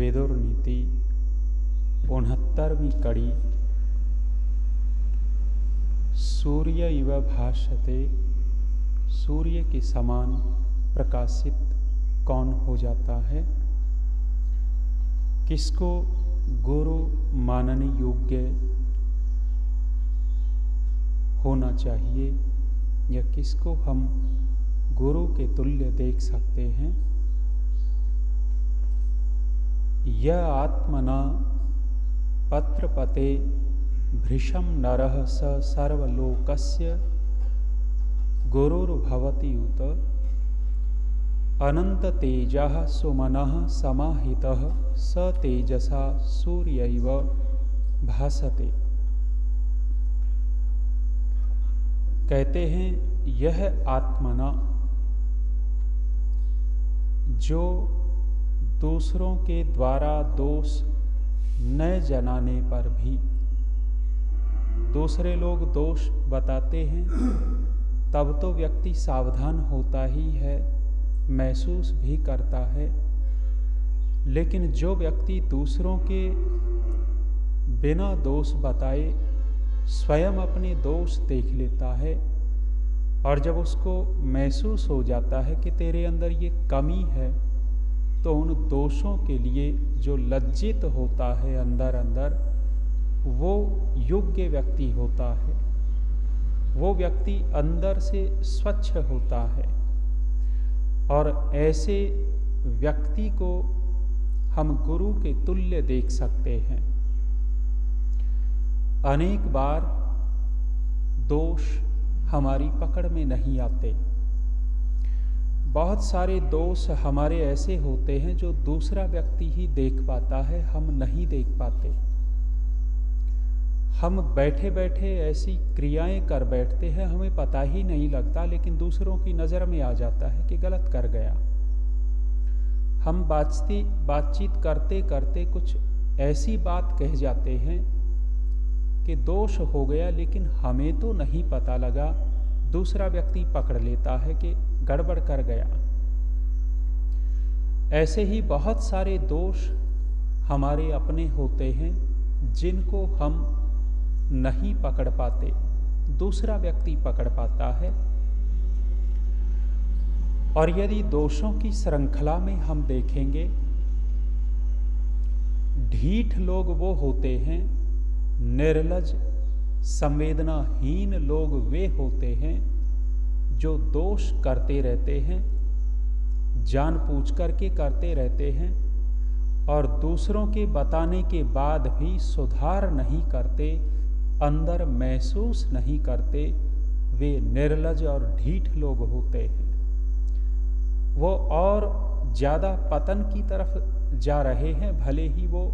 विदुर नीति 69वीं कड़ी। सूर्य इव भासते, सूर्य के समान प्रकाशित कौन हो जाता है? किसको गुरु मानने योग्य होना चाहिए या किसको हम गुरु के तुल्य देख सकते हैं? यह आत्मना पत्रपते भृशं नरः स सर्वलोकस्य गुरुर्भवति उत अनंत तेजः सुमनः समाहितः स तेजसा सूर्यैव भासते। कहते हैं यह आत्मना, जो दूसरों के द्वारा दोष न जनाने पर भी, दूसरे लोग दोष बताते हैं तब तो व्यक्ति सावधान होता ही है, महसूस भी करता है, लेकिन जो व्यक्ति दूसरों के बिना दोष बताए स्वयं अपने दोष देख लेता है और जब उसको महसूस हो जाता है कि तेरे अंदर ये कमी है, तो उन दोषों के लिए जो लज्जित होता है अंदर अंदर, वो योग्य व्यक्ति होता है, वो व्यक्ति अंदर से स्वच्छ होता है। और ऐसे व्यक्ति को हम गुरु के तुल्य देख सकते हैं। अनेक बार दोष हमारी पकड़ में नहीं आते। बहुत सारे दोष हमारे ऐसे होते हैं जो दूसरा व्यक्ति ही देख पाता है, हम नहीं देख पाते। हम बैठे बैठे ऐसी क्रियाएं कर बैठते हैं, हमें पता ही नहीं लगता, लेकिन दूसरों की नज़र में आ जाता है कि गलत कर गया। हम बातचीत करते करते कुछ ऐसी बात कह जाते हैं कि दोष हो गया, लेकिन हमें तो नहीं पता लगा, दूसरा व्यक्ति पकड़ लेता है कि गड़बड़ कर गया। ऐसे ही बहुत सारे दोष हमारे अपने होते हैं जिनको हम नहीं पकड़ पाते, दूसरा व्यक्ति पकड़ पाता है। और यदि दोषों की श्रृंखला में हम देखेंगे, ढीठ लोग वो होते हैं, निर्लज संवेदनाहीन लोग वे होते हैं जो दोष करते रहते हैं, जानबूझ करके करते रहते हैं और दूसरों के बताने के बाद भी सुधार नहीं करते, अंदर महसूस नहीं करते। वे निर्लज और ढीठ लोग होते हैं। वो और ज़्यादा पतन की तरफ जा रहे हैं, भले ही वो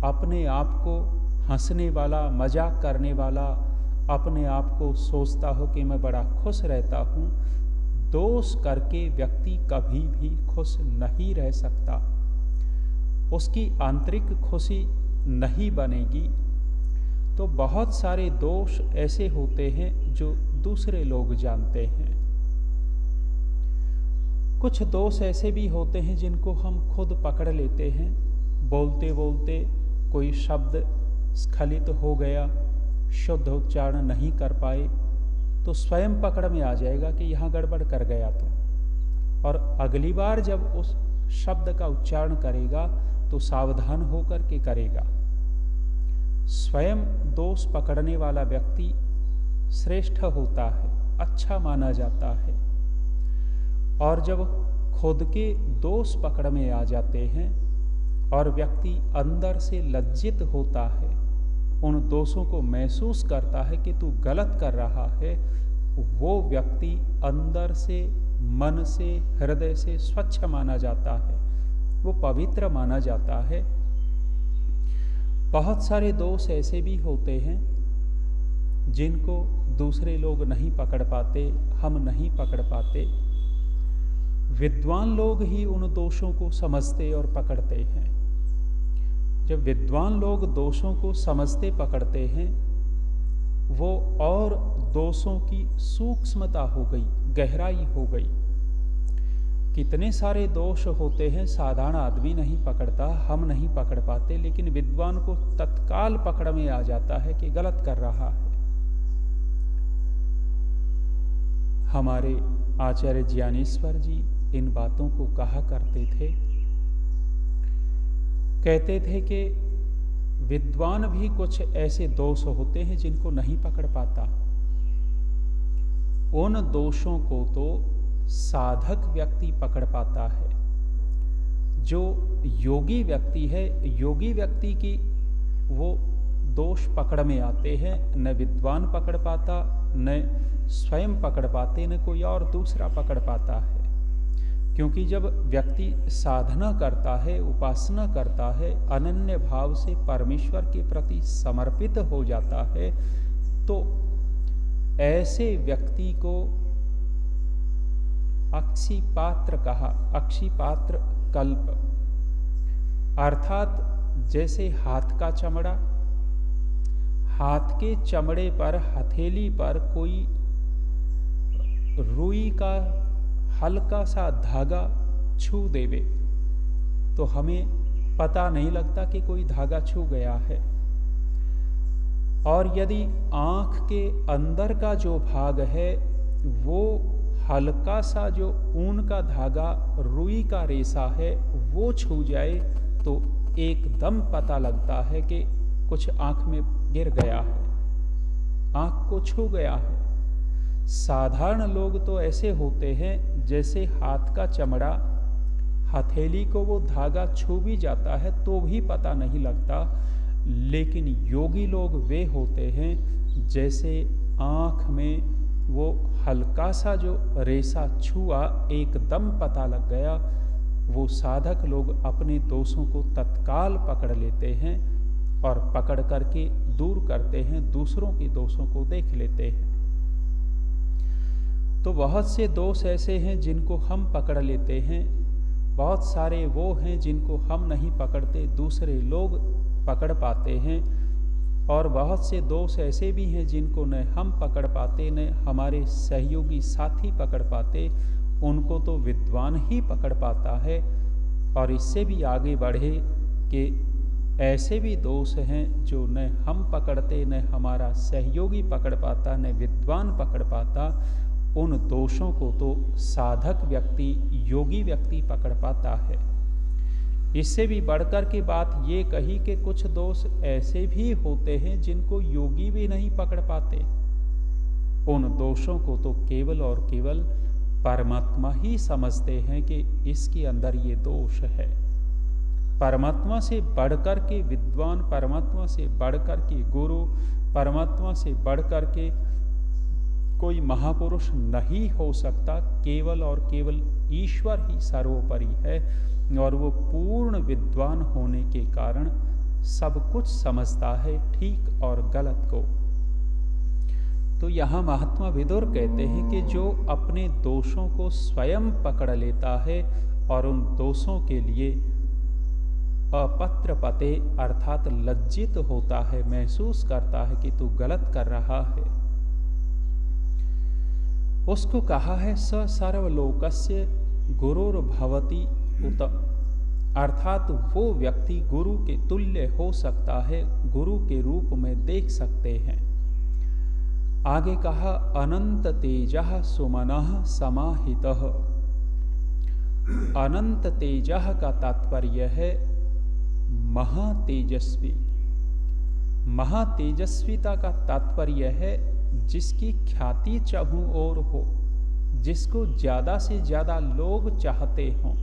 अपने आप को हंसने वाला, मजाक करने वाला, अपने आप को सोचता हो कि मैं बड़ा खुश रहता हूँ। दोष करके व्यक्ति कभी भी खुश नहीं रह सकता, उसकी आंतरिक खुशी नहीं बनेगी। तो बहुत सारे दोष ऐसे होते हैं जो दूसरे लोग जानते हैं। कुछ दोष ऐसे भी होते हैं जिनको हम खुद पकड़ लेते हैं। बोलते बोलते कोई शब्द स्खलित हो गया, शुद्ध उच्चारण नहीं कर पाए, तो स्वयं पकड़ में आ जाएगा कि यहाँ गड़बड़ कर गया तो, और अगली बार जब उस शब्द का उच्चारण करेगा तो सावधान होकर के करेगा। स्वयं दोष पकड़ने वाला व्यक्ति श्रेष्ठ होता है, अच्छा माना जाता है। और जब खुद के दोष पकड़ में आ जाते हैं और व्यक्ति अंदर से लज्जित होता है, उन दोषों को महसूस करता है कि तू गलत कर रहा है, वो व्यक्ति अंदर से, मन से, हृदय से स्वच्छ माना जाता है, वो पवित्र माना जाता है। बहुत सारे दोष ऐसे भी होते हैं जिनको दूसरे लोग नहीं पकड़ पाते, हम नहीं पकड़ पाते। विद्वान लोग ही उन दोषों को समझते और पकड़ते हैं। जब विद्वान लोग दोषों को समझते पकड़ते हैं, वो और दोषों की सूक्ष्मता हो गई, गहराई हो गई। कितने सारे दोष होते हैं, साधारण आदमी नहीं पकड़ता, हम नहीं पकड़ पाते, लेकिन विद्वान को तत्काल पकड़ में आ जाता है कि गलत कर रहा है। हमारे आचार्य ज्ञानेश्वर जी इन बातों को कहा करते थे। कहते थे कि विद्वान भी कुछ ऐसे दोष होते हैं जिनको नहीं पकड़ पाता। उन दोषों को तो साधक व्यक्ति पकड़ पाता है। जो योगी व्यक्ति है, योगी व्यक्ति की वो दोष पकड़ में आते हैं। न विद्वान पकड़ पाता, न स्वयं पकड़ पाते, न कोई और दूसरा पकड़ पाता है। क्योंकि जब व्यक्ति साधना करता है, उपासना करता है, अनन्य भाव से परमेश्वर के प्रति समर्पित हो जाता है, तो ऐसे व्यक्ति को अक्षिपात्र कहा। अक्षिपात्र कल्प अर्थात जैसे हाथ का चमड़ा, हाथ के चमड़े पर, हथेली पर कोई रुई का हल्का सा धागा छू देवे तो हमें पता नहीं लगता कि कोई धागा छू गया है। और यदि आँख के अंदर का जो भाग है वो हल्का सा जो ऊन का धागा, रुई का रेशा है, वो छू जाए तो एकदम पता लगता है कि कुछ आँख में गिर गया है, आँख को छू गया है। साधारण लोग तो ऐसे होते हैं जैसे हाथ का चमड़ा, हथेली को वो धागा छू भी जाता है तो भी पता नहीं लगता, लेकिन योगी लोग वे होते हैं जैसे आँख में वो हल्का सा जो रेशा छुआ एकदम पता लग गया। वो साधक लोग अपने दोषों को तत्काल पकड़ लेते हैं और पकड़ करके दूर करते हैं, दूसरों के दोषों को देख लेते हैं। तो बहुत से दोष ऐसे हैं जिनको हम पकड़ लेते हैं, बहुत सारे वो हैं जिनको हम नहीं पकड़ते, दूसरे लोग पकड़ पाते हैं। और बहुत से दोष ऐसे भी हैं जिनको न हम पकड़ पाते, न हमारे सहयोगी साथी पकड़ पाते, उनको तो विद्वान ही पकड़ पाता है। और इससे भी आगे बढ़े कि ऐसे भी दोष हैं जो न हम पकड़ते, न हमारा सहयोगी पकड़ पाता, न विद्वान पकड़ पाता। उन दोषों को तो साधक व्यक्ति, योगी व्यक्ति पकड़ पाता है। इससे भी बढ़कर के बात ये कही कि कुछ दोष ऐसे भी होते हैं जिनको योगी भी नहीं पकड़ पाते। उन दोषों को तो केवल और केवल परमात्मा ही समझते हैं कि इसके अंदर ये दोष है। परमात्मा से बढ़कर के विद्वान, परमात्मा से बढ़कर के गुरु, परमात्मा से बढ़कर के कोई महापुरुष नहीं हो सकता। केवल और केवल ईश्वर ही सर्वोपरि है और वो पूर्ण विद्वान होने के कारण सब कुछ समझता है, ठीक और गलत को। तो यहाँ महात्मा विदुर कहते हैं कि जो अपने दोषों को स्वयं पकड़ लेता है और उन दोषों के लिए अपत्रपते अर्थात लज्जित होता है, महसूस करता है कि तू गलत कर रहा है, उसको कहा है स सर्वलोकस्य गुरुर्भवति उत, अर्थात वो व्यक्ति गुरु के तुल्य हो सकता है, गुरु के रूप में देख सकते हैं। आगे कहा अनंत तेजः सुमनः समाहितः। अनंत तेजः का तात्पर्य है महातेजस्वी। महातेजस्विता का तात्पर्य है जिसकी ख्याति चाहूं ओर हो, जिसको ज्यादा से ज्यादा लोग चाहते हों,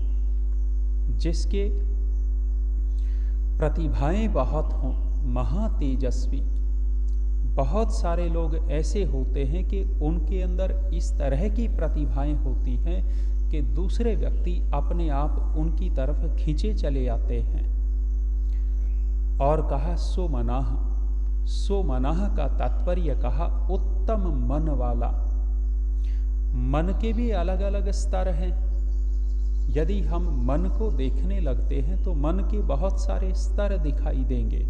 जिसके प्रतिभाएं बहुत हों, महातेजस्वी। बहुत सारे लोग ऐसे होते हैं कि उनके अंदर इस तरह की प्रतिभाएं होती हैं कि दूसरे व्यक्ति अपने आप उनकी तरफ खींचे चले आते हैं। और कहा सुमनाः। सुमनाः का तात्पर्य कहा उत्तम मन वाला। मन के भी अलग अलग स्तर हैं। यदि हम मन को देखने लगते हैं तो मन के बहुत सारे स्तर दिखाई देंगे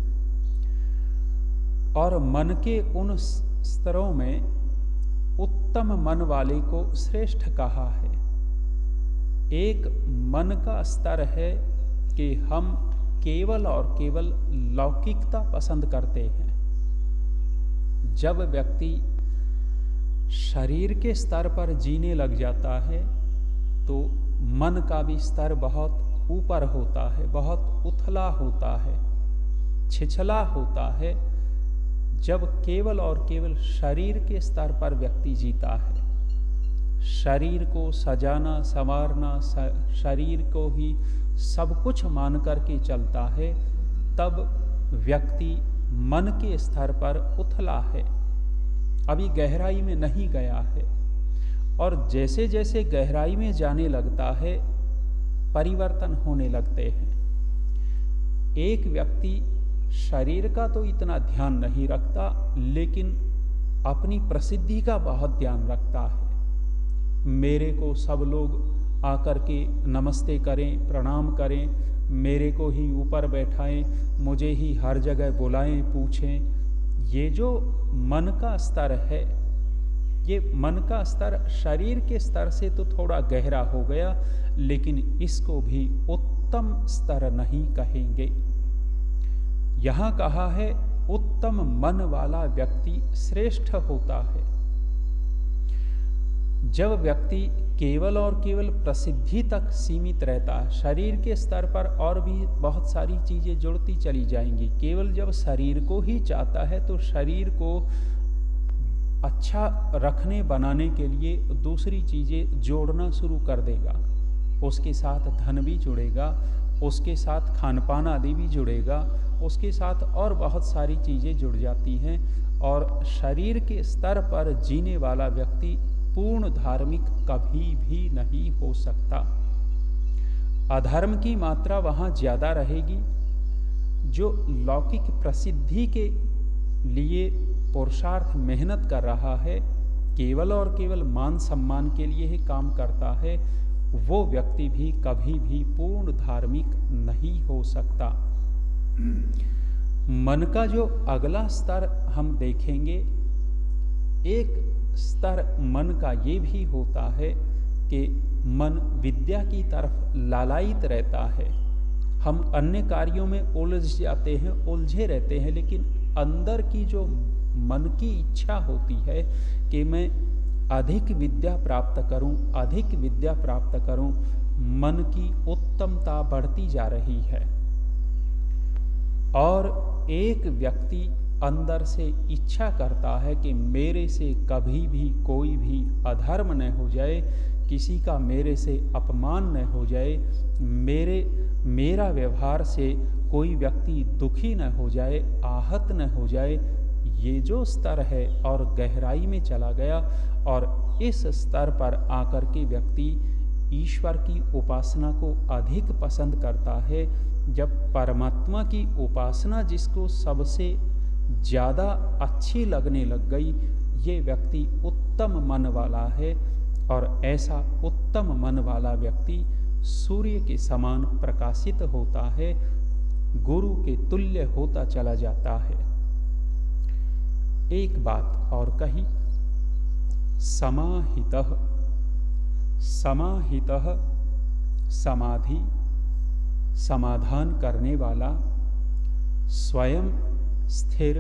और मन के उन स्तरों में उत्तम मन वाले को श्रेष्ठ कहा है। एक मन का स्तर है कि हम केवल और केवल लौकिकता पसंद करते हैं। जब व्यक्ति शरीर के स्तर पर जीने लग जाता है तो मन का भी स्तर बहुत ऊपर होता है, बहुत उथला होता है, छिछला होता है। जब केवल और केवल शरीर के स्तर पर व्यक्ति जीता है, शरीर को सजाना संवारना, शरीर को ही सब कुछ मान करके चलता है, तब व्यक्ति मन के स्तर पर उथला है, अभी गहराई में नहीं गया है। और जैसे जैसे गहराई में जाने लगता है परिवर्तन होने लगते हैं। एक व्यक्ति शरीर का तो इतना ध्यान नहीं रखता, लेकिन अपनी प्रसिद्धि का बहुत ध्यान रखता है। मेरे को सब लोग आकर के नमस्ते करें, प्रणाम करें, मेरे को ही ऊपर बैठाएं, मुझे ही हर जगह बुलाएं, पूछें। ये जो मन का स्तर है, ये मन का स्तर शरीर के स्तर से तो थोड़ा गहरा हो गया, लेकिन इसको भी उत्तम स्तर नहीं कहेंगे। यहाँ कहा है उत्तम मन वाला व्यक्ति श्रेष्ठ होता है। जब व्यक्ति केवल और केवल प्रसिद्धि तक सीमित रहता है, शरीर के स्तर पर और भी बहुत सारी चीजें जुड़ती चली जाएंगी। केवल जब शरीर को ही चाहता है तो शरीर को अच्छा रखने बनाने के लिए दूसरी चीजें जोड़ना शुरू कर देगा। उसके साथ धन भी जुड़ेगा, उसके साथ खान पान आदि भी जुड़ेगा, उसके साथ और बहुत सारी चीजें जुड़ जाती हैं। और शरीर के स्तर पर जीने वाला व्यक्ति पूर्ण धार्मिक कभी भी नहीं हो सकता। अधर्म की मात्रा वहाँ ज्यादा रहेगी। जो लौकिक प्रसिद्धि के लिए पुरुषार्थ मेहनत कर रहा है, केवल और केवल मान सम्मान के लिए ही काम करता है, वो व्यक्ति भी कभी भी पूर्ण धार्मिक नहीं हो सकता। मन का जो अगला स्तर हम देखेंगे, एक स्तर मन का ये भी होता है कि मन विद्या की तरफ लालायित रहता है। हम अन्य कार्यों में उलझ जाते हैं, उलझे रहते हैं, लेकिन अंदर की जो मन की इच्छा होती है कि मैं अधिक विद्या प्राप्त करूं, अधिक विद्या प्राप्त करूं, मन की उत्तमता बढ़ती जा रही है। और एक व्यक्ति अंदर से इच्छा करता है कि मेरे से कभी भी कोई भी अधर्म न हो जाए, किसी का मेरे से अपमान न हो जाए, मेरा व्यवहार से कोई व्यक्ति दुखी न हो जाए, आहत न हो जाए। ये जो स्तर है और गहराई में चला गया, और इस स्तर पर आकर के व्यक्ति ईश्वर की उपासना को अधिक पसंद करता है। जब परमात्मा की उपासना जिसको सबसे ज़्यादा अच्छी लगने लग गई, ये व्यक्ति उत्तम मन वाला है। और ऐसा उत्तम मन वाला व्यक्ति सूर्य के समान प्रकाशित होता है, गुरु के तुल्य होता चला जाता है। एक बात और कही, समाहितः। समाहितः समाधि, समाधान करने वाला, स्वयं स्थिर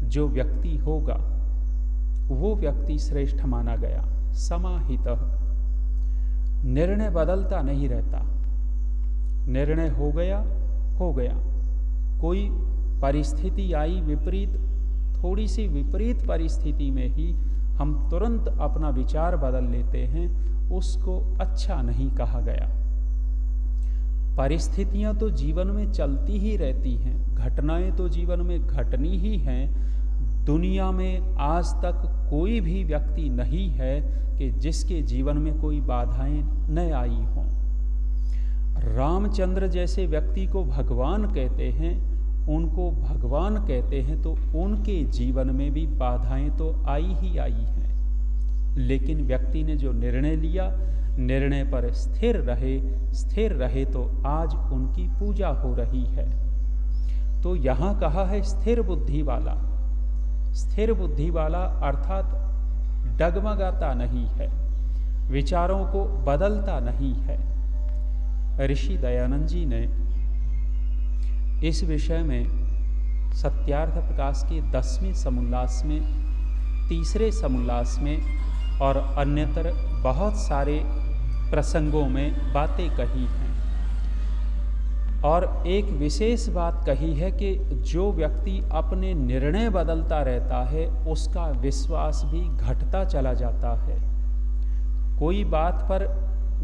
जो व्यक्ति होगा वो व्यक्ति श्रेष्ठ माना गया। समाहितः, निर्णय बदलता नहीं रहता, निर्णय हो गया हो गया। कोई परिस्थिति आई विपरीत, थोड़ी सी विपरीत परिस्थिति में ही हम तुरंत अपना विचार बदल लेते हैं, उसको अच्छा नहीं कहा गया। परिस्थितियां तो जीवन में चलती ही रहती हैं, घटनाएं तो जीवन में घटनी ही हैं। दुनिया में आज तक कोई भी व्यक्ति नहीं है कि जिसके जीवन में कोई बाधाएं न आई हों। रामचंद्र जैसे व्यक्ति को भगवान कहते हैं, उनको भगवान कहते हैं, तो उनके जीवन में भी बाधाएं तो आई ही आई हैं। लेकिन व्यक्ति ने जो निर्णय लिया, निर्णय पर स्थिर रहे तो आज उनकी पूजा हो रही है। तो यहाँ कहा है स्थिर बुद्धि वाला। स्थिर बुद्धि वाला अर्थात डगमगाता नहीं है, विचारों को बदलता नहीं है। ऋषि दयानंद जी ने इस विषय में सत्यार्थ प्रकाश के 10वें समुल्लास में, तीसरे समुल्लास में और अन्यतर बहुत सारे प्रसंगों में बातें कही हैं। और एक विशेष बात कही है कि जो व्यक्ति अपने निर्णय बदलता रहता है उसका विश्वास भी घटता चला जाता है। कोई बात पर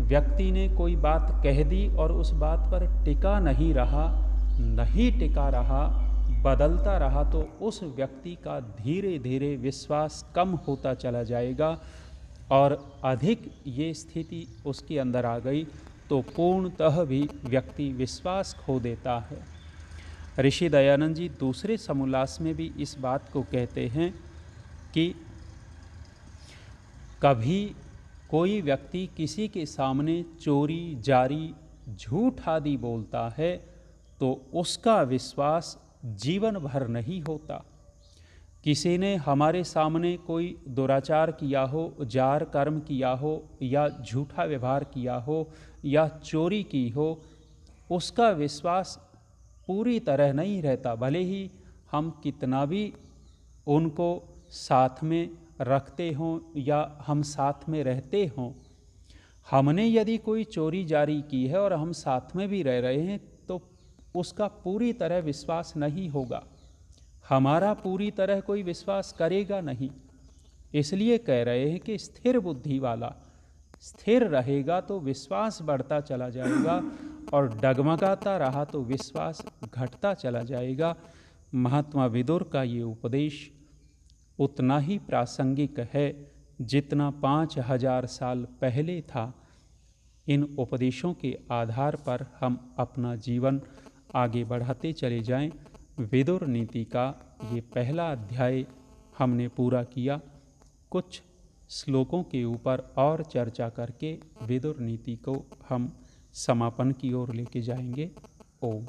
व्यक्ति ने कोई बात कह दी और उस बात पर टिका नहीं रहा, बदलता रहा, तो उस व्यक्ति का धीरे धीरे विश्वास कम होता चला जाएगा और अधिक ये स्थिति उसके अंदर आ गई तो पूर्णतः भी व्यक्ति विश्वास खो देता है। ऋषि दयानंद जी दूसरे समुल्लास में भी इस बात को कहते हैं कि कभी कोई व्यक्ति किसी के सामने चोरी, जारी, झूठ आदि बोलता है तो उसका विश्वास जीवन भर नहीं होता। किसी ने हमारे सामने कोई दुराचार किया हो, जार कर्म किया हो या झूठा व्यवहार किया हो या चोरी की हो, उसका विश्वास पूरी तरह नहीं रहता। भले ही हम कितना भी उनको साथ में रखते हों या हम साथ में रहते हों, हमने यदि कोई चोरी जारी की है और हम साथ में भी रह रहे हैं तो उसका पूरी तरह विश्वास नहीं होगा, हमारा पूरी तरह कोई विश्वास करेगा नहीं। इसलिए कह रहे हैं कि स्थिर बुद्धि वाला स्थिर रहेगा तो विश्वास बढ़ता चला जाएगा और डगमगाता रहा तो विश्वास घटता चला जाएगा। महात्मा विदुर का ये उपदेश उतना ही प्रासंगिक है जितना 5000 साल पहले था। इन उपदेशों के आधार पर हम अपना जीवन आगे बढ़ाते चले जाएं। विदुर नीति का ये पहला अध्याय हमने पूरा किया। कुछ श्लोकों के ऊपर और चर्चा करके विदुर नीति को हम समापन की ओर लेके जाएंगे। ओम।